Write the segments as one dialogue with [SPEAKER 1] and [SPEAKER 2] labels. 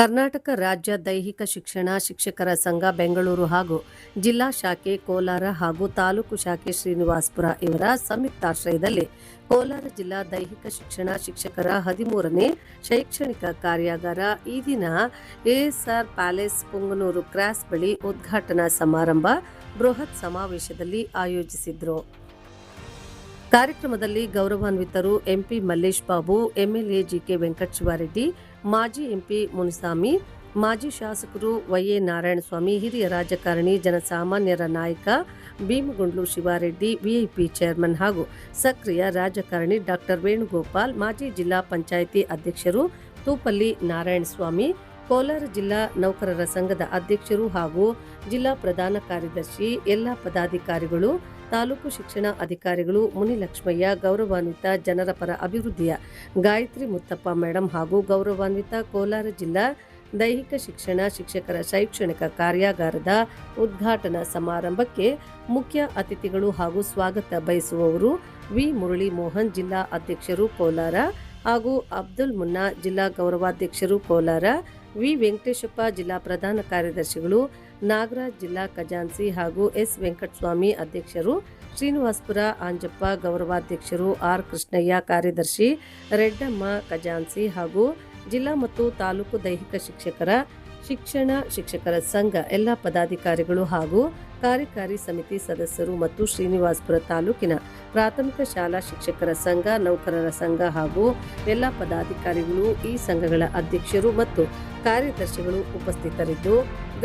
[SPEAKER 1] ಕರ್ನಾಟಕ ರಾಜ್ಯ ದೈಹಿಕ ಶಿಕ್ಷಣ ಶಿಕ್ಷಕರ ಸಂಘ ಬೆಂಗಳೂರು ಹಾಗೂ ಜಿಲ್ಲಾ ಶಾಖೆ ಕೋಲಾರ ಹಾಗೂ ತಾಲೂಕು ಶಾಖೆ ಶ್ರೀನಿವಾಸಪುರ ಇವರ ಸಂಯುಕ್ತಾಶ್ರಯದಲ್ಲಿ ಕೋಲಾರ ಜಿಲ್ಲಾ ದೈಹಿಕ ಶಿಕ್ಷಣ ಶಿಕ್ಷಕರ 13ನೇ ಶೈಕ್ಷಣಿಕ ಕಾರ್ಯಾಗಾರ ಈ ದಿನ ಎಎಸ್ಆರ್ ಪ್ಯಾಲೇಸ್ ಪುಂಗನೂರು ಕ್ರಾಸ್ ಬಳಿ ಉದ್ಘಾಟನಾ ಸಮಾರಂಭ ಬೃಹತ್ ಸಮಾವೇಶದಲ್ಲಿ ಆಯೋಜಿಸಿದ್ರು. ಕಾರ್ಯಕ್ರಮದಲ್ಲಿ ಗೌರವಾನ್ವಿತರು MP Mallesh Babu, MLA GK Venkatashivareddy, ಮಾಜಿ ಎಂಪಿ ಮುನಿಸ್ವಾಮಿ, ಮಾಜಿ ಶಾಸಕರು ವೈಎ ನಾರಾಯಣಸ್ವಾಮಿ, ಹಿರಿಯ ರಾಜಕಾರಣಿ ಜನಸಾಮಾನ್ಯರ ನಾಯಕ ಭೀಮಗುಂಡ್ಲು ಶಿವಾರೆಡ್ಡಿ, ವಿಐಪಿ ಚೇರ್ಮನ್ ಹಾಗೂ ಸಕ್ರಿಯ ರಾಜಕಾರಣಿ ಡಾಕ್ಟರ್ ವೇಣುಗೋಪಾಲ್, ಮಾಜಿ ಜಿಲ್ಲಾ ಪಂಚಾಯಿತಿ ಅಧ್ಯಕ್ಷರು ತೂಪಲ್ಲಿ ನಾರಾಯಣಸ್ವಾಮಿ, ಕೋಲಾರ ಜಿಲ್ಲಾ ನೌಕರರ ಸಂಘದ ಅಧ್ಯಕ್ಷರು ಹಾಗೂ ಜಿಲ್ಲಾ ಪ್ರಧಾನ ಕಾರ್ಯದರ್ಶಿ, ಎಲ್ಲ ಪದಾಧಿಕಾರಿಗಳು, ತಾಲೂಕು ಶಿಕ್ಷಣ ಅಧಿಕಾರಿಗಳು, ಮುನಿಲಕ್ಷ್ಮಯ್ಯ, ಗೌರವಾನ್ವಿತ ಜನರ ಪರ ಅಭಿವೃದ್ಧಿಯ ಗಾಯತ್ರಿ ಮುತ್ತಪ್ಪ ಮೇಡಂ ಹಾಗೂ ಗೌರವಾನ್ವಿತ ಕೋಲಾರ ಜಿಲ್ಲಾ ದೈಹಿಕ ಶಿಕ್ಷಣ ಶಿಕ್ಷಕರ ಶೈಕ್ಷಣಿಕ ಕಾರ್ಯಾಗಾರದ ಉದ್ಘಾಟನಾ ಸಮಾರಂಭಕ್ಕೆ ಮುಖ್ಯ ಅತಿಥಿಗಳು ಹಾಗೂ ಸ್ವಾಗತ ಬಯಸುವವರು ವಿ ಮುರಳಿ ಮೋಹನ್, ಜಿಲ್ಲಾ ಅಧ್ಯಕ್ಷರು ಕೋಲಾರ, ಹಾಗೂ ಅಬ್ದುಲ್ ಮುನ್ನಾ, ಜಿಲ್ಲಾ ಗೌರವಾಧ್ಯಕ್ಷರು ಕೋಲಾರ, ವಿ ವೆಂಕಟೇಶಪ್ಪ, ಜಿಲ್ಲಾ ಪ್ರಧಾನ ಕಾರ್ಯದರ್ಶಿಗಳು, ನಾಗರಾಜ್, ಜಿಲ್ಲಾ ಖಜಾನ್ಸಿ ಹಾಗೂ ಎಸ್ ವೆಂಕಟಸ್ವಾಮಿ ಅಧ್ಯಕ್ಷರು, ಶ್ರೀನಿವಾಸಪುರ ಆಂಜಪ್ಪ ಗೌರವಾಧ್ಯಕ್ಷರು, ಆರ್ ಕೃಷ್ಣಯ್ಯ ಕಾರ್ಯದರ್ಶಿ, ರೆಡ್ಡಮ್ಮ ಖಜಾನ್ಸಿ ಹಾಗೂ ಜಿಲ್ಲಾ ಮತ್ತು ತಾಲೂಕು ದೈಹಿಕ ಶಿಕ್ಷಕರ ಸಂಘ ಎಲ್ಲ ಪದಾಧಿಕಾರಿಗಳು ಹಾಗೂ ಕಾರ್ಯಕಾರಿ ಸಮಿತಿ ಸದಸ್ಯರು ಮತ್ತು ಶ್ರೀನಿವಾಸಪುರ ತಾಲೂಕಿನ ಪ್ರಾಥಮಿಕ ಶಾಲಾ ಶಿಕ್ಷಕರ ಸಂಘ, ನೌಕರರ ಸಂಘ ಹಾಗೂ ಎಲ್ಲ ಪದಾಧಿಕಾರಿಗಳು, ಈ ಸಂಘಗಳ ಅಧ್ಯಕ್ಷರು ಮತ್ತು ಕಾರ್ಯದರ್ಶಿಗಳು ಉಪಸ್ಥಿತರಿದ್ದು,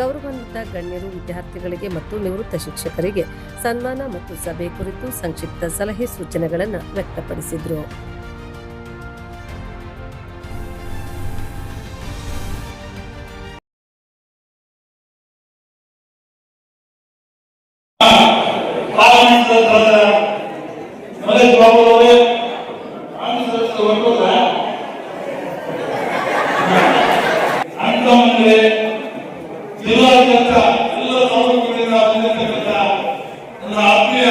[SPEAKER 1] ಗೌರವಾನ್ವಿತ ಗಣ್ಯರು ವಿದ್ಯಾರ್ಥಿಗಳಿಗೆ ಮತ್ತು ನಿವೃತ್ತ ಶಿಕ್ಷಕರಿಗೆ ಸನ್ಮಾನ ಮತ್ತು ಸಭೆ ಕುರಿತು ಸಂಕ್ಷಿಪ್ತ ಸಲಹೆ ಸೂಚನೆಗಳನ್ನು ವ್ಯಕ್ತಪಡಿಸಿದರು.
[SPEAKER 2] ಜಿಲ್ಲಾದ್ಯಂತ ಎಲ್ಲ ತಾಲೂಕುಗಳಿಂದ ಬಂದಿರತಕ್ಕಂಥ ನನ್ನ ಆತ್ಮೀಯ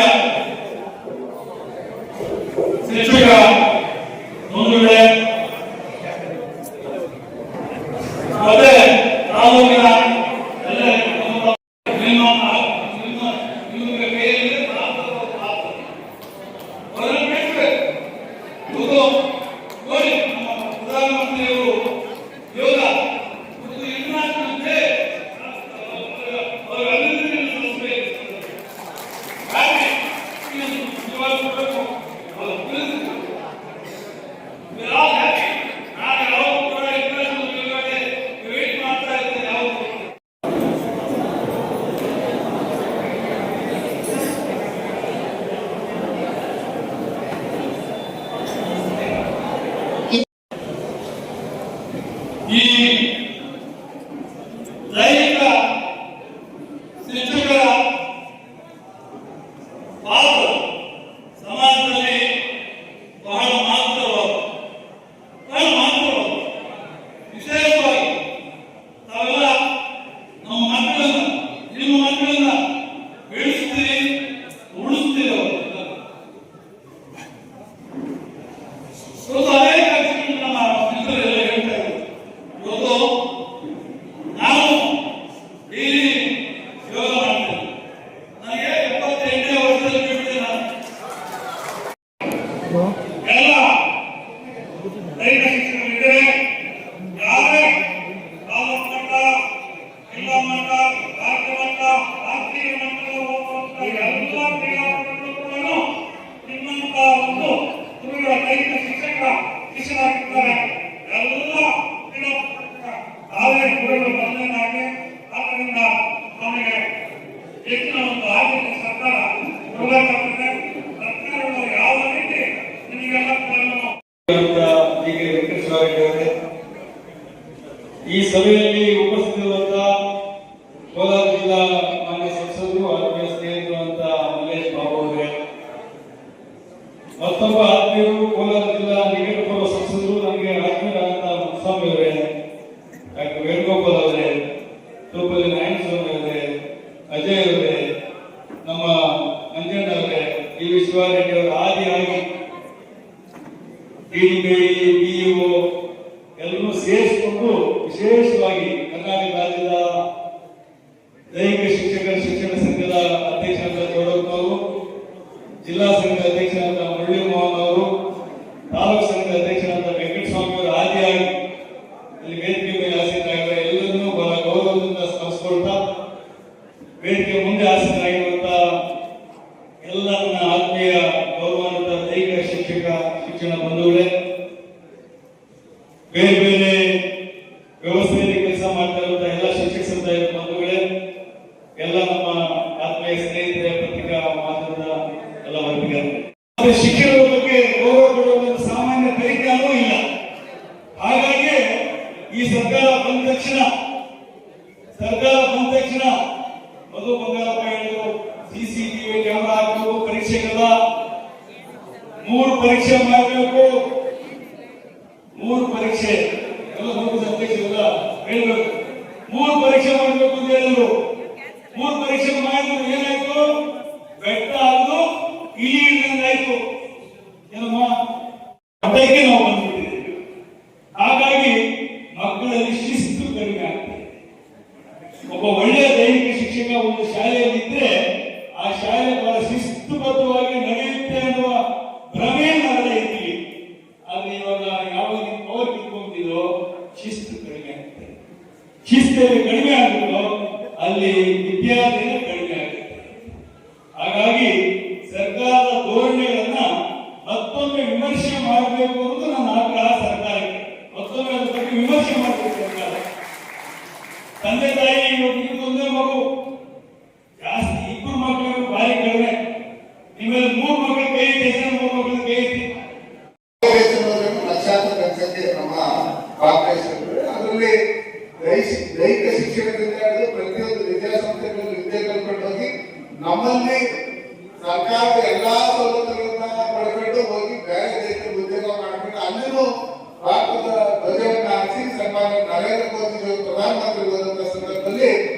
[SPEAKER 2] ಶಿಕ್ಷಕ ಬಂಧುಗಳೇ, ಮತ್ತೆ ತಾಲೂಕಿನ ಪ್ರಧಾನಮಂತ್ರಿಯವರು ಯೋಗ ಮತ್ತು ಇಂಟರ್ನ್ಯಾಷನಲ್ ಡೇ ಈ ದೈಹಿಕ ಶಿಕ್ಷಕರ ಪಾತ್ರ ಸಮಾಜದಲ್ಲಿ ಬಹಳ ಮಹತ್ವವಾದ ವಿಶೇಷವಾಗಿ ತಾವೆಲ್ಲ ನಮ್ಮ ಮಕ್ಕಳನ್ನ, ನಿಮ್ಮ ಮಕ್ಕಳನ್ನ ಬೆಳೆಸ್ತೀರಿ, ಉಳಿಸ್ತೀರಿ. ಅನೇಕ ನಮ್ಮ ಮಿತ್ರರೆಲ್ಲ ಹೇಳ್ತಾ ಇದ್ದಾರೆ, ಇವತ್ತು ನಾವು ಡೈಲಿ ಯೋಗ ಮಾಡ್ತೇವೆ. ನನಗೆ 78ನೇ ವರ್ಷದಲ್ಲಿ ಬಿಟ್ಟಿದ್ದೆ. ಎಲ್ಲ ದೈಹಿಕ ಶಿಕ್ಷಕರಿದ್ದಾರೆ, ಯಾರೇ ತಾಲೂಕು ಮಟ್ಟ, ಜಿಲ್ಲಾ ಮಟ್ಟ, ರಾಜ್ಯ ಮಟ್ಟ, ರಾಷ್ಟ್ರೀಯ ಮಟ್ಟದ ಎಲ್ಲ ಕ್ರೀಡಾಪಟುಗಳು ಕೂಡ ನಿಮ್ಮಂತ ಒಂದು ಗುರುಗಳ ದೈಹಿಕ ಶಿಕ್ಷಕರಾಗಿದ್ದಾರೆ. ಎಲ್ಲ ಯಾವುದೇ ಗುರುಗಳು ಬಂದನಾಗಿ ಆದ್ದರಿಂದ ಅವರಿಗೆ ಹೆಚ್ಚಿನ ಒಂದು ಆರ್ಥಿಕ ಸರ್ಕಾರ ಕೊಡಬೇಕಾಗುತ್ತದೆ. ಸರ್ಕಾರಗಳು ಯಾವ ರೀತಿ ನಿಮಗೆಲ್ಲ
[SPEAKER 3] ಈ ಸಭೆಯಲ್ಲಿ ಉಪಸ್ಥಿತರಿರುವಂತಹ ಕೋಲಾರ ಜಿಲ್ಲಾ ಮಾನ್ಯ ಸಂಸದರು, ಆತ್ಮೀಯ ಸ್ನೇಹಿತರು ಅಂತ ಮಲ್ಲೇಶ್ ಬಾಬು ಅವರೇ, ಮತ್ತೊಬ್ಬ ಆತ್ಮೀಯರು ಕೋಲಾರ ಜಿಲ್ಲಾ ನಿಕಟಪೂರ್ವ ಸಂಸದರು ನನಗೆ ಆತ್ಮೀಯರಾದಂತಹ ಮುನಿಸ್ವಾಮಿ ಅವರೇ, ಡಾಕ್ಟರ್ ವೇಣುಗೋಪಾಲ್ ಅವರೇ, ತೂಪಲ್ಲಿ ನಾರಾಯಣಸ್ವಾಮಿ ಅವರೇ, ಅಜಯ್ ಅವರೇ, ನಮ್ಮ ಮಂಜಣ್ಣ ಅವರೇ, ಈ ಶಿವಾರೆಡ್ಡಿ ಅವರ ಆದಿಯಾಗಿ ಡಿಡಿಪಿ, ಪಿಇಒ ಎಲ್ಲರೂ ಸೇರಿಸಿಕೊಂಡು ವಿಶೇಷವಾಗಿ ಕರ್ನಾಟಕ ರಾಜ್ಯದ ದೈಹಿಕ ಶಿಕ್ಷಕರ ಶಿಕ್ಷಣ ಸಂಘದ ಅಧ್ಯಕ್ಷರಾದ ಚೌಡಪ್ಪನವರು, ಜಿಲ್ಲಾ ಸಂಘದ ಅಧ್ಯಕ್ಷರಾದ ಮುರಳಿ ಮೋಹನ್ ಅವರು, ತಾಲೂಕು ಸಂಘದ ಅಧ್ಯಕ್ಷರಾದ ವೆಂಕಟಸ್ವಾಮಿ ಅವರು ಆದಿಯಾಗಿ ಇಲ್ಲಿ ವೇದಿಕೆ ಮೇಲೆ ಆಸೀನರಾಗಿರುವ ಎಲ್ಲರನ್ನೂ ಬಹಳ ಗೌರವದಿಂದ ಸ್ಮರಿಸಿಕೊಳ್ತಾ, ವೇದಿಕೆ ಮುಂದೆ ಆಸೀನರಾಗಿರುವಂತಹ ಎಲ್ಲ ನನ್ನ ಆತ್ಮೀಯ ಗೌರವಾನ್ವಿತ ದೈಹಿಕ ಶಿಕ್ಷಣ ಬಂಧುಗಳೇ, ಬೇರೆ ಬೇರೆ ವ್ಯವಸ್ಥೆಯಲ್ಲಿ ಕೆಲಸ ಮಾಡ್ತಾ ಇರುವಂತಹ ಎಲ್ಲ ಶಿಕ್ಷಕ ಸಮುದಾಯದ ಬಂಧುಗಳೇ, ಎಲ್ಲ ನಮ್ಮ ಆತ್ಮೀಯ ಸ್ನೇಹಿತರೆ, ಪತ್ರಿಕಾ ಮಾಧ್ಯಮದ ಎಲ್ಲ ವರ್ಗಗಳು, ಶಿಕ್ಷಣದ ಬಗ್ಗೆ ಗೌರವ ಕೊಡುವ ಸಾಮಾನ್ಯ ಪರಿಜ್ಞಾನವೂ ಇಲ್ಲ. ಹಾಗಾಗಿ ಈ ಸರ್ಕಾರ ಬಂದ ತಕ್ಷಣ ಮಧು ಬಂಗಾರಪ್ಪ ಹೇಳಿದ್ರು, ಸಿಸಿಟಿವಿ ಕ್ಯಾಮೆರಾ ಹಾಕಬೇಕು, ಪರೀಕ್ಷೆಗೆಲ್ಲ 3 ಪರೀಕ್ಷೆ ಮಾಡಬೇಕು, 3 ಪರೀಕ್ಷೆ ಎಲ್ಲ ಅಧ್ಯಕ್ಷರೆಲ್ಲ ಹೇಳ್ಬೇಕು, 3 ಪರೀಕ್ಷೆ ಮಾಡಬೇಕು ಅಂತ ಹೇಳಿದ್ರು. 3 ಪರೀಕ್ಷೆ ಮಾಡಿದ್ರು, ಏನಾಯ್ತು? ಬೆಟ್ಟ ಆದ್ರು ಇಲಿ ಇಳಿದಂಗಾಯ್ತು. ಏನಮ್ಮ ಅದಕ್ಕೆ ನಾವು ಬಂದ್ಬಿಟ್ಟಿದ್ದೇವೆ. ಹಾಗಾಗಿ ಮಕ್ಕಳಲ್ಲಿ ಶಿಸ್ತು ಕಡಿಮೆ ಆಗ್ತದೆ. ಒಬ್ಬ ಒಳ್ಳೆಯ ದೈಹಿಕ ಶಿಕ್ಷಕ ಒಂದು ಶಾಲೆಯಲ್ಲಿ ಇದ್ರೆ ಆ ಶಾಲೆ ಬಹಳ ಶಿಸ್ತುಬದ್ಧವಾಗಿ ನಡೆಯುತ್ತೆ ಅನ್ನುವ ಭ್ರಮೆಯನ್ನು ನಾವೆಲ್ಲ ಇರ್ತೀವಿ. ಆದ್ರೆ ಇವಾಗ ಯಾವ ಪವರ್ ಕಿತ್ಕೊಂಡಿರೋ ಶಿಸ್ತು ಕಡಿಮೆ ಆಗ್ತದೆ. ಶಿಸ್ತಲ್ಲಿ ಕಡಿಮೆ ಆಗುತ್ತೋ ಅಲ್ಲಿ ವಿದ್ಯಾರ್ಥಿನ ಕಡಿಮೆ ಆಗುತ್ತೆ. ಹಾಗಾಗಿ ಸರ್ಕಾರದ ಧೋರಣೆಗಳನ್ನ ಮತ್ತೊಮ್ಮೆ ವಿಮರ್ಶೆ ಮಾಡಬೇಕು ಅನ್ನೋದು ನನ್ನ ಆಗ್ರಹ. ಸರ್ಕಾರಕ್ಕೆ ಮತ್ತೊಮ್ಮೆ ಅದ್ರ ಬಗ್ಗೆ ವಿಮರ್ಶೆ ಮಾಡಬೇಕು. ಸರ್ಕಾರ ತಂದೆ ತಾಯಿ ಒಂದೇ ಮಗು, ಜಾಸ್ತಿ 2 ಮಕ್ಕಳು ಭಾರಿ ಕಡಿಮೆ. ನಿಮ್ಮಲ್ಲಿ 3 ಮಕ್ಕಳು ಕೈ ಐತೆ, 3 ಮಕ್ಕಳು ಕೈ ಐತಿ.
[SPEAKER 4] ಲಕ್ಷಾಂತರ ಜನಸಂಖ್ಯೆ ನಮ್ಮ ಭಾರತ ದೇಶದಲ್ಲಿ. ಅದರಲ್ಲಿ ದೈಹಿಕ ಶಿಕ್ಷಣದಿಂದ ಹಿಡಿದು ಪ್ರತಿಯೊಂದು ವಿದ್ಯಾಸಂಸ್ಥೆಗಳಲ್ಲಿ ವಿದ್ಯೆ ಕಲ್ಕೊಂಡು ಹೋಗಿ ನಮ್ಮಲ್ಲಿ ಸರ್ಕಾರದ ಎಲ್ಲಾ ಸವಲತ್ತುಗಳನ್ನ ಪಡ್ಕೊಂಡು ಹೋಗಿ ಬೇರೆ ದೇಶದಲ್ಲಿ ಉದ್ಯೋಗ ಮಾಡ್ಕೊಂಡು ಅಲ್ಲಿನೂ ಭಾರತದ ಧ್ವಜವನ್ನು ಹಾರಿಸಿ ಸನ್ಮಾನ್ಯ ನರೇಂದ್ರ ಮೋದಿ ಪ್ರಧಾನಮಂತ್ರಿ ಹೋದಂತ ಸಂದರ್ಭದಲ್ಲಿ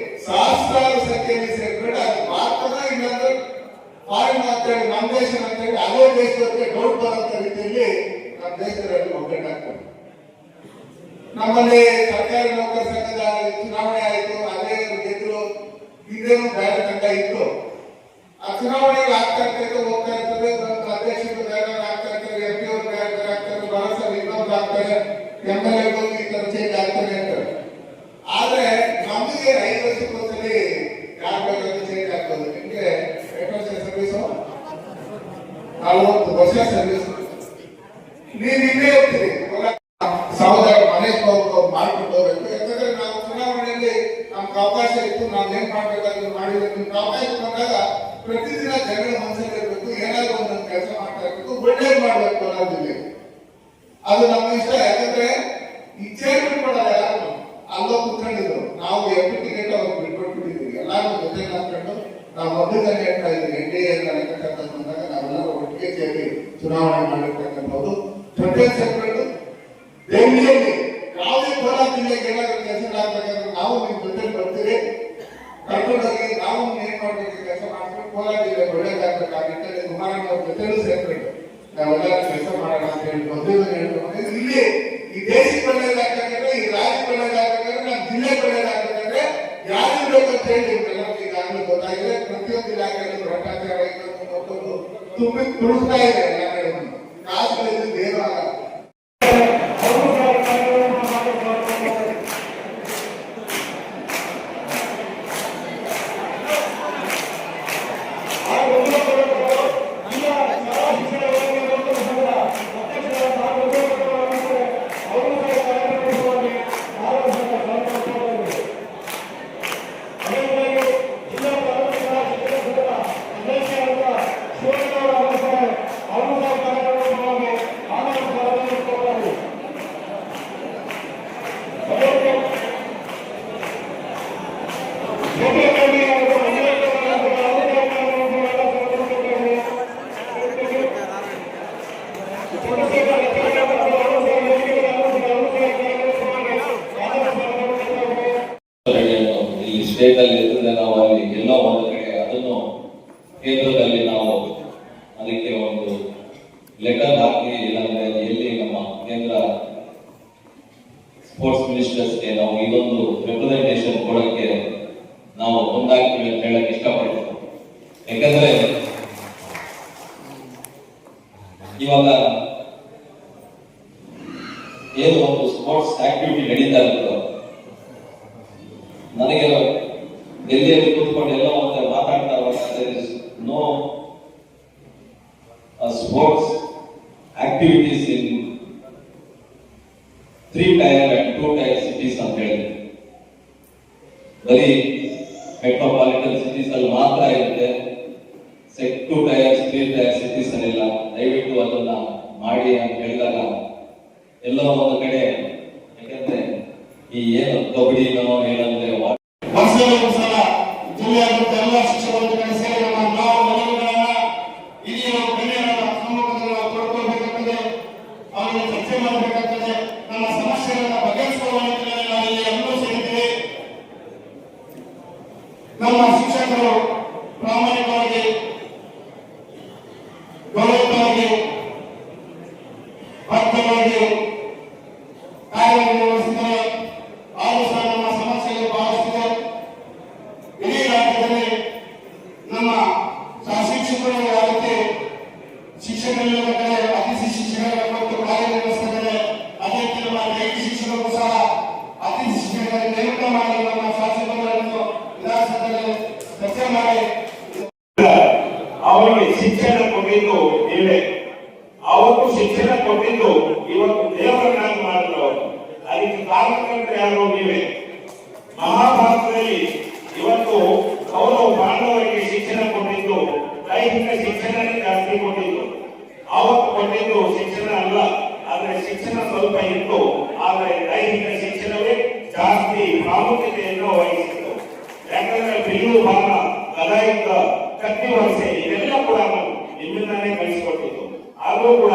[SPEAKER 4] ಸಹಸ್ರಾರು ಸಂಖ್ಯೆಯಲ್ಲಿ ಸೇರ್ಕೊಂಡು ಅದು ಭಾರತದ ಇನ್ನೊಂದು ಫಾರಿನ್ ಅಂತೇಳಿ ನಮ್ಮ ದೇಶ ಅಂತೇಳಿ ಅದೇ ದೇಶದಕ್ಕೆ ಡೌಟ್ ಬರುವಂತ ರೀತಿಯಲ್ಲಿ ನಮ್ಮ ದೇಶದಲ್ಲಿ ಒಗ್ಗಟ್ಟಾಗ್ತದೆ. ನಮ್ಮಲ್ಲಿ ಸರ್ಕಾರಿ ನೌಕರ ಸಂಘದ ಚುನಾವಣೆ ಆಯಿತು, ಅದೇ ಗೆದ್ರು. ಇದೇನು ಬೇರೆ ತಂಡ ಇತ್ತು. ಆ ಚುನಾವಣೆಗೆ ಆಗ್ತಾ ಇರ್ತದೆ, ಹೋಗ್ತಾ ಇರ್ತದೆ. ಅಧ್ಯಕ್ಷರು ಬೇರೆ ಆಗ್ತಾ ಇರ್ತಾರೆ, MP ಅವರು ಬೇರೆ ಬೇರೆ ಆಗ್ತಾರೆ, ಭರವಸೆ ಇನ್ನೊಂದು ಆಗ್ತಾರೆ, MLA ಈ ತರ ಚೇಂಜ್ ಆಗ್ತಾನೆ ಇರ್ತಾರೆ. ಆದ್ರೆ ನಮಗೆ 5 ವರ್ಷಕ್ಕೊಂದ್ಸಲಿ ಯಾರು ಬೇಕಾದ್ರೂ ಚೇಂಜ್ ಆಗ್ಬೋದು. ನಿಮ್ಗೆ 8 ವರ್ಷ ಸರ್ವಿಸು, 40 ವರ್ಷ ಸರ್ವಿಸ್, ನೀವು ಇಲ್ಲೇ ಹೋಗ್ತೀರಿ. ಸಹೋದರ ಮನೇಶ್ ಬಾಬು ಮಾಡ್ಕೊಂಡು ಹೋಗ್ಬೇಕು. ಯಾಕಂದ್ರೆ ನಾವು ಚುನಾವಣೆಯಲ್ಲಿ ನಮ್ಗೆ ಅವಕಾಶ ಇತ್ತು, ನಾವು ಏನ್ ಮಾಡ್ಬೇಕಾದ್ರು ಮಾಡಿದ್ರೆ ನಿಮ್ಗೆ ಅವಕಾಶ ಬಂದಾಗ ಪ್ರತಿದಿನ ಜನಗಳ ಮನಸ್ಸಲ್ಲಿ ಇರಬೇಕು, ಏನಾದ್ರು ಒಂದೊಂದು ಕೆಲಸ ಮಾಡ್ತಾ ಇರ್ಬೇಕು, ಒಳ್ಳೇದು ಮಾಡ್ಬೇಕು ಅನ್ನೋದಿಲ್ಲ. ಅದು ನಮ್ಮ ಇಷ್ಟ. ಯಾಕಂದ್ರೆ ಈ ಚೇರ್ಮನ್ ಕೊಡಲ್ಲ, ಎಲ್ಲಾರು ಅಲ್ಲೋ ಕುತ್ಕೊಂಡಿದ್ರು. ನಾವು MP ಟಿಕೆಟ್ ಅವ್ರಿಗೆ ಬಿಟ್ಕೊಟ್ಬಿಟ್ಟಿದ್ವಿ. ಎಲ್ಲಾರು ಜೊತೆ ಹಾಕೊಂಡು ನಾವು ಮೊದಲನೇ ಹೇಳ್ತಾ ಇದ್ವಿ, NDA ಲೆಕ್ಕಕರ್ತ ಬಂದಾಗ ನಾವೆಲ್ಲರೂ ಒಟ್ಟಿಗೆ ಸೇರಿ ಚುನಾವಣೆ ಮಾಡಿರ್ತಕ್ಕಂಥದ್ದು. ಜೊತೆ ಸೇರ್ಕೊಂಡು ದೆಹಲಿಯಲ್ಲಿ ಯಾವುದೇ ಕೋಲಾರ ಜಿಲ್ಲೆಗೆ ಏನಾದ್ರು ಕೆಲಸಗಳಾಗಬೇಕಾದ್ರೆ ನಾವು ನಿಮ್ ಜೊತೆ ಬರ್ತೀವಿ, ಕರ್ಕೊಂಡೋಗಿ ನಾವು ಏನ್ ಮಾಡ್ಬೇಕು ಕೆಲಸ ಮಾಡ್ಕೊಂಡು ಕೋಲಾರ ಜಿಲ್ಲೆ ಒಳ್ಳೇದಾಗಬೇಕಾಗುತ್ತೆ. ಕುಮಾರಣ್ಣ ಅವ್ರ ಜೊತೆಲೂ ಸೇರ್ಕೊಂಡು ನಾವೆಲ್ಲ ಕೆಲಸ ಮಾಡೋಣ ಅಂತ ಹೇಳಿ ಮೊದಲು ಹೇಳ್ಕೊಂಡು ಇಲ್ಲಿ ಈ ದೇಶಕ್ಕೆ ಒಳ್ಳೇದಾಗಬೇಕಾದ್ರೆ, ಈ ರಾಜ್ಯಕ್ಕೆ ಒಳ್ಳೇದಾಗಬೇಕಾದ್ರೆ, ನಮ್ಮ ಜಿಲ್ಲೆಗೆ ಒಳ್ಳೇದಾಗಬೇಕಾದ್ರೆ ಯಾರು ಬೇಕು ಅಂತ ಹೇಳಿ ನಿಮ್ಗೆಲ್ಲರಿಗೂ ಈಗಾಗಲೇ ಗೊತ್ತಾಗಿದೆ. ಪ್ರತಿಯೊಂದು ಇಲಾಖೆಯಲ್ಲಿ ಭ್ರಷ್ಟಾಚಾರ ತುಂಬಿ ತುಳಿಸ್ತಾ ಇದೆ. ಎಲ್ಲ ಕಡೆ ಕಾಸುಗಳಿಂದ ಏನೂ ಆಗಲ್ಲ.
[SPEAKER 5] ಇಲ್ಲಿ ಸ್ಟೇಟಲ್ಲಿ ಇರ್ತದೆ, ನಾವು ಅಲ್ಲಿ ಎಲ್ಲೋ ಒಂದು ಕಡೆ ಅದನ್ನು ಕೇಂದ್ರದಲ್ಲಿ ನಾವು ಅದಕ್ಕೆ ಒಂದು ಲೆಟರ್ ಹಾಕಿ, ಇಲ್ಲಾಂದ್ರೆ ಎಲ್ಲಿ ನಮ್ಮ ಕೇಂದ್ರ ಸ್ಪೋರ್ಟ್ಸ್ ಮಿನಿಸ್ಟರ್ಸ್ಗೆ ನಾವು ಇದೊಂದು ರೆಪ್ರೆಸೆಂಟೇಷನ್ ಕೊಡಕ್ಕೆ ನಾವು ಮುಂದಾಗ್ತೀವಿ ಅಂತ ಹೇಳಕ್ ಇಷ್ಟಪಡ್ತೀವಿ. ಯಾಕಂದ್ರೆ ಇವಾಗ ಏನು ಒಂದು ಸ್ಪೋರ್ಟ್ಸ್ ಆಕ್ಟಿವಿಟಿ ನಡೀತಾ ಇರುತ್ತೋ, ನನಗೆ ಡೆಲ್ಲಿಯಲ್ಲಿ ಕೂತ್ಕೊಂಡು ಎಲ್ಲ ಮತ್ತೆ ಮಾತಾಡ್ತಾ ಇರುವಾಗ no sports activities in 3 tier and 2 tier cities ಅಂತ ಹೇಳಿ ಬರೀ ಮೆಟ್ರೋಪಾಲಿಟನ್ ಸಿಟೀಸ್ ಅಲ್ಲಿ ಮಾತ್ರ ಇರುತ್ತೆ. 2 tier 3 tier ಸಿಟೀಸ್ ಅಲ್ಲಿಲ್ಲ. ದಯವಿಟ್ಟು ಅದನ್ನ ಮಾಡಿ ಅಂತ ಹೇಳಿದಾಗ ಎಲ್ಲ ಒಂದು ಕಡೆ, ಯಾಕಂದ್ರೆ ಈ ಏನು ಕಬಡ್ಡಿನೋ ಏನಂದ್ರೆ
[SPEAKER 4] ವರ್ಷದಲ್ಲಿ ಒಂದ್ಸಲ ಜಿಲ್ಲೆಯಾದ್ಯಂತ ಎಲ್ಲ ಶಿಕ್ಷಕರ ಸೇರಿ ನಾವು ಮನವಿಗಳನ್ನ ಹಿರಿಯ ಗಣ್ಯರ ಸಮ್ಮುಖದಲ್ಲಿ ನಾವು ತೊಡ್ಕೊಳ್ಬೇಕಾಗ್ತದೆ, ಅವರಿಗೆ ಚರ್ಚೆ ಮಾಡಬೇಕಾಗ್ತದೆ. ನಮ್ಮ ಸಮಸ್ಯೆಗಳನ್ನ ಬಗೆಹರಿಸುವ ನಿಟ್ಟಿನಲ್ಲಿ ನಾವು ಇಲ್ಲಿ ಎಲ್ಲರೂ ಸೇರಿದ್ದೇವೆ. ನಮ್ಮ ಶಿಕ್ಷಕರು ಪ್ರಾಮಾಣಿಕವಾಗಿ ಗೌರವವಾಗಿ ಬದ್ಧವಾಗಿ ಕಾರ್ಯನಿರ್ವಹಿಸಿದರೆ ಆದರೂ ಸಹ ನಮ್ಮ ಸಮಸ್ಯೆಗಳು ಬಹಳಷ್ಟಿದೆ. ಇಡೀ ರಾಜ್ಯದಲ್ಲಿ ನಮ್ಮ ಶಿಕ್ಷಕರು ಯಾವತ್ತೇ ಶಿಕ್ಷಕರಲ್ಲಿ ಅತಿಥಿ ಶಿಕ್ಷಕರ ಮತ್ತು ಕಾರ್ಯನಿರ್ವಹಿಸಿದರೆ ಅದೇ ರೀತಿ ನಮ್ಮ ದೈಹಿಕ ಶಿಕ್ಷಕರು ಸಹ ಅತಿಥಿ ಶಿಕ್ಷಕರಿಗೆ ನೇಮಕ ಮಾಡಿ ನಮ್ಮ ಶಾಸಕರನ್ನು ವಿಧಾನಸಭೆಯಲ್ಲಿ ಚರ್ಚೆ ಮಾಡಿ
[SPEAKER 2] ಅವರಿಗೆ ಶಿಕ್ಷಣ ಕೊಟ್ಟಿದ್ದು ನೀವೇ. ಅವತ್ತು ಶಿಕ್ಷಣ ಕೊಟ್ಟಿದ್ದು ಇವತ್ತು ದೇವರನ್ನಾಗಿ ಮಾಡಿದವರು. ಅದಕ್ಕೆ ಕಾರಣಕರ್ತರು ಯಾರು? ನೀವೇ. ಮಹಾಭಾರತದಲ್ಲಿ ಇವತ್ತು ಅವರು ಪಾಂಡವರಿಗೆ ಶಿಕ್ಷಣ ಕೊಟ್ಟಿದ್ದು ದೈಹಿಕ ಶಿಕ್ಷಣನೇ ಜಾಸ್ತಿ ಕೊಟ್ಟಿದ್ದು. ಅವತ್ತು ಕೊಟ್ಟಿದ್ದು ಶಿಕ್ಷಣ ಅಲ್ಲ, ಆದ್ರೆ ಶಿಕ್ಷಣ ಸ್ವಲ್ಪ ಇತ್ತು, ಆದ್ರೆ ದೈಹಿಕ ಶಿಕ್ಷಣವೇ ಜಾಸ್ತಿ ಪ್ರಾಮುಖ್ಯತೆಯನ್ನು ವಹಿಸಿತ್ತು. ಯಾಕಂದ್ರೆ ಬಿಲ್ಲು ಬಾಣ, ಗದಾಯುದ್ಧ, ಕತ್ತಿ ವಲಸೆ ಇದೆಲ್ಲ ಕೂಡ ನಿಮ್ಮಿಂದಾನೇ ಕಳಿಸಿಕೊಟ್ಟಿದ್ದು. ಆದರೂ ಕೂಡ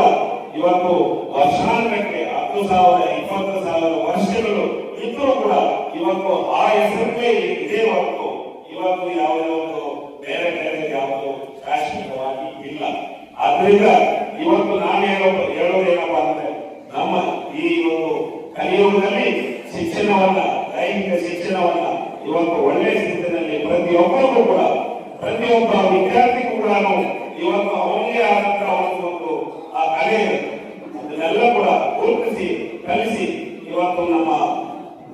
[SPEAKER 2] ಇವತ್ತು ವರ್ಷಾಂತಕ್ಕೆ 10,000 20,000 ವರ್ಷಗಳು ಇದ್ರೂ ಕೂಡ ಇವತ್ತು ಆ ಹೆಸರೇ ಇದೇ ಹೊರತು ಇವತ್ತು ಯಾವುದೇ ಒಂದು ಬೇರೆ ಬೇರೆ ಯಾವುದು ಶಾಶ್ವತವಾಗಿ ಇಲ್ಲ. ಆದ್ರಿಂದ ಇವತ್ತು ನಾನು ಹೇಳೋದೇನಪ್ಪ ಅಂದ್ರೆ, ನಮ್ಮ ಈ ಒಂದು ಕಲಿಯುಗದಲ್ಲಿ ಶಿಕ್ಷಣವನ್ನ, ದೈಹಿಕ ಶಿಕ್ಷಣವನ್ನ ಇವತ್ತು ಒಳ್ಳೆ ಸ್ಥಿತಿಯಲ್ಲಿ ಪ್ರತಿಯೊಬ್ಬರಿಗೂ ಕೂಡ, ಪ್ರತಿಯೊಬ್ಬ ವಿದ್ಯಾರ್ಥಿಗೂ ಕೂಡ ಇವತ್ತು ಅವನಿಗೆ ಆದಂತಹ ಒಂದು ಆ ಕಲೆ ಅದನ್ನೆಲ್ಲ ಕೂಡ ಗುರುತಿಸಿ ಕಲಿಸಿ ಇವತ್ತು ನಮ್ಮ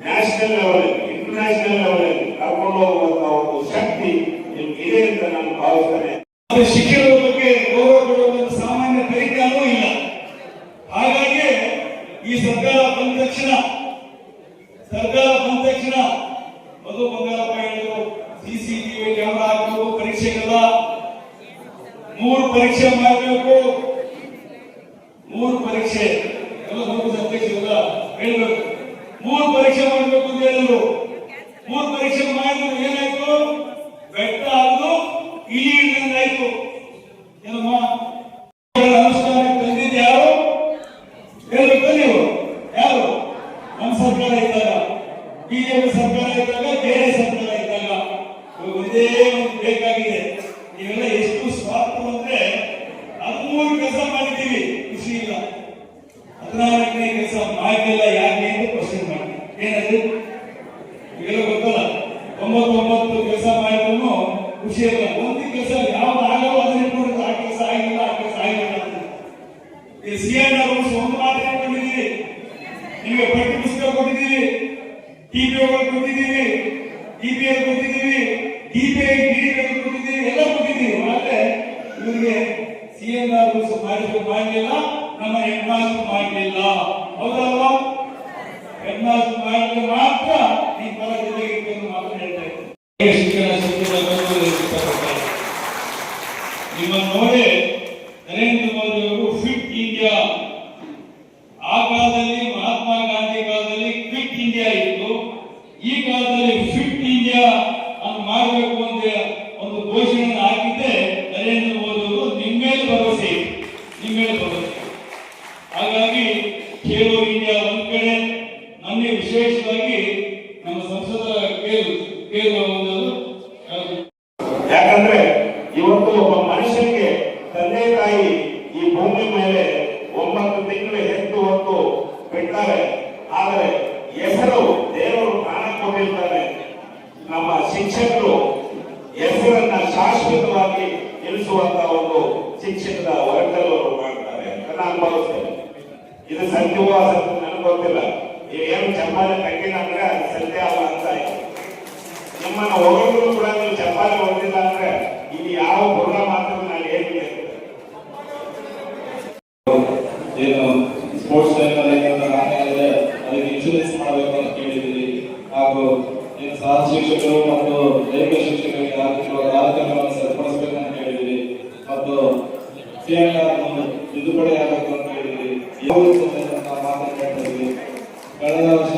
[SPEAKER 2] ನ್ಯಾಷನಲ್ ಲೆವೆಲ್, ಇಂಟರ್ನ್ಯಾಷನಲ್ ಲೆವೆಲ್ ಕರ್ಕೊಂಡು ಹೋಗುವಂತಹ ಒಂದು ಶಕ್ತಿ ಇದೆ ಅಂತ ನಾನು ಭಾವಿಸ್ತೇನೆ.
[SPEAKER 3] ಶಿಕ್ಷಣದ ಬಗ್ಗೆ ಗೌರವ ಕೊಡುವ ಸಾಮಾನ್ಯ ಪರಿಜ್ಞಾನವೂ ಇಲ್ಲ. ಹಾಗಾಗಿ ಈ ಸರ್ಕಾರ ಬಂದ ತಕ್ಷಣ ಮಧು ಬಂಗಾರಪ್ಪ ಹೇಳಿದ್ರು, CCTV ಕ್ಯಾಮೆರಾ ಹಾಕಬೇಕು, ಪರೀಕ್ಷೆಗೆಲ್ಲ 3 ಪರೀಕ್ಷೆ ಮಾಡಬೇಕು. 3 ಪರೀಕ್ಷೆ ಎಲ್ಲ ಅಧ್ಯಕ್ಷರೆಲ್ಲ ಹೇಳ್ಬೇಕು, 3 ಪರೀಕ್ಷೆ ಮಾಡಬೇಕು ಅಂತ ಹೇಳಿದ್ರು. 3 ಪರೀಕ್ಷೆ ಮಾಡಿದ್ರು ಏನಾಯ್ತು? ಬೆಟ್ಟ ಆದ್ರು ಇಲಿ ಹಿಡಿದಂಗಾಯ್ತು. ಏನಮ್ಮ ಅನುಷ್ಠಾನಕ್ಕೆ ತಂದಿದ್ದು ಯಾರು ಹೇಳ್ಬೇಕು ನೀವು? ಯಾರು? ನಮ್ಮ ಸರ್ಕಾರ ಇದ್ದಾಗ, ಬಿಜೆಪಿ ಸರ್ಕಾರ ಇದ್ದಾಗ, ಬೇರೆ ಸರ್ಕಾರ ಇದ್ದಾಗ ಒಂದೇ ಒಂದು ಬೇಕಾಗಿದೆ. ನೀವೆಲ್ಲ ಎಷ್ಟು ಸ್ವಾರ್ಥ ಅಂದ್ರೆ 13 ಕೆಲಸ ಮಾಡಿದ್ದೀವಿ, ಖುಷಿ ಇಲ್ಲ. 14ನೇ ಕೆಲಸ ಮಾಡಿಲ್ಲ, ಯಾಕೆ ಅಂತ ಕ್ವಶನ್ ಮಾಡಿ. ಏನದು ಇವೆಲ್ಲ ಗೊತ್ತಲ್ಲ. 99 ಕೆಲಸ ಮಾಡಿದ್ರು ಖುಷಿ ಇಲ್ಲ. ಒಂದು ಕೆಲಸ ಯಾವ್ದು ಆಗೋ ಅದನ್ನ ಇಟ್ಕೊಂಡು ಆ ಕೆಲಸ ಆಗಿಲ್ಲ, ಆ ಕೆಲಸ ಆಗಿಲ್ಲ. CNR ಒಂದು ಮಾತ್ರ ಕೊಟ್ಟಿದ್ದೀವಿ, ನಿಮಗೆ ಪಠ್ಯ ಪುಸ್ತಕ ಕೊಟ್ಟಿದ್ದೀವಿ, TPO ಕೊಟ್ಟಿದ್ದೀವಿ, DPL ಕೊಟ್ಟಿದ್ದೀವಿ, DPI ಕೊಟ್ಟಿದ್ದೀವಿ, ಎಲ್ಲ ಕೊಟ್ಟಿದ್ದೀವಿ. ಆದ್ರೆ ಇವರಿಗೆ CNR ಮಾಡಲಿಲ್ಲ, ನಮ್ಮ ಹೆಡ್ಮಾಸ್ಟರ್ ಮಾಡಲಿಲ್ಲ. ಹೌದಲ್ವಾ? ಹೆಡ್ಮಾಸ್ಟರ್ ಮಾಡಿದ್ರೆ ಮಾತ್ರ ಈ ಫಲ ಜೊತೆಗೆ ಮಾತ್ರ ಹೇಳ್ತಾ ಇದ್ದಾರೆ. ಶಿಕ್ಷಣ ನಿಮ್ಮ ನೋಡಿ ನರೇಂದ್ರ ಮೋದಿ ಅವರು ಫಿಟ್ ಇಂಡಿಯಾ, ಆ ಕಾಲದಲ್ಲಿ ಮಹಾತ್ಮ ಗಾಂಧಿ ಕಾಲದಲ್ಲಿ ಕ್ವಿಟ್ ಇಂಡಿಯಾ ಇತ್ತು. ಈ ಕಾಲದಲ್ಲಿ ಫಿಟ್ ಇಂಡಿಯಾ ಅನ್ನು ಮಾಡಬೇಕು ಅಂತ ಒಂದು ಘೋಷಣೆಯನ್ನು ಹಾಕಿದ್ದೆ ನರೇಂದ್ರ ಮೋದಿ ಅವರು. ನಿಮ್ಮ ಮೇಲೆ ಭರವಸೆ. ಹಾಗಾಗಿ ಖೇಲೋ ಇಂಡಿಯಾ ಒಂದ್ ಕಡೆ, ನಮಗೆ ವಿಶೇಷವಾಗಿ ನಮ್ಮ ಸಂಸದರ ಖೇಲೋ
[SPEAKER 2] ಯಾಕಂದ್ರೆ ಇವತ್ತು ಒಬ್ಬ ಮನುಷ್ಯನಿಗೆ ತಂದೆ ತಾಯಿ ಈ ಭೂಮಿ ಮೇಲೆ 9 ತಿಂಗಳು ಹೆತ್ತು ಹೊತ್ತು ಬಿಡ್ತಾರೆ. ಆದರೆ ಸತ್ಯವೋ ಅಸತ್ಯ ನನಗೆ ಗೊತ್ತಿಲ್ಲ. ಏನು ಚಪ್ಪಾಳೆ ಕಟ್ಟಿಲ್ಲ ಅಂದ್ರೆ ಅದು ಸತ್ಯ ಅಲ್ಲ ಅಂತ ಆಯ್ತು. ನಿಮ್ಮನ್ನ ಹೊರಗರು ಕೂಡ ನೀವು ಚಪ್ಪಾಳೆ ಹೊಡೆದಿಲ್ಲ ಅಂದ್ರೆ ಇಲ್ಲಿ ಯಾವ ಪುರ ಮಾತ್ರ ನಾನು ಏನಿದೆ
[SPEAKER 3] ಏನು ಸ್ಪೋರ್ಟ್ಸ್ ಟೈಮಲ್ಲಿ ಅದಕ್ಕೆ ಇನ್ಶೂರೆನ್ಸ್ ಮಾಡಬೇಕು ಅಂತ ಕೇಳಿದ್ದೀವಿ. ಹಾಗೂ ಏನು ಸಹ ಶಿಕ್ಷಕರು ಮತ್ತು ದೈಹಿಕ ಶಿಕ್ಷಕರಿಗೆ ಆಗ್ತಿರುವ ಕಾರ್ಯಕ್ರಮವನ್ನು ಸರಿಪಡಿಸಬೇಕಂತ ಕೇಳಿದ್ದೀವಿ. ಮತ್ತು ತಿದ್ದುಪಡಿ ಆಗಬೇಕು ಅಂತ ಹೇಳಿದ್ವಿ. ಯಾವ ಮಾತನ್ನು ಹೇಳ್ತಾ ಇದ್ವಿ. ಕಳೆದ ವರ್ಷ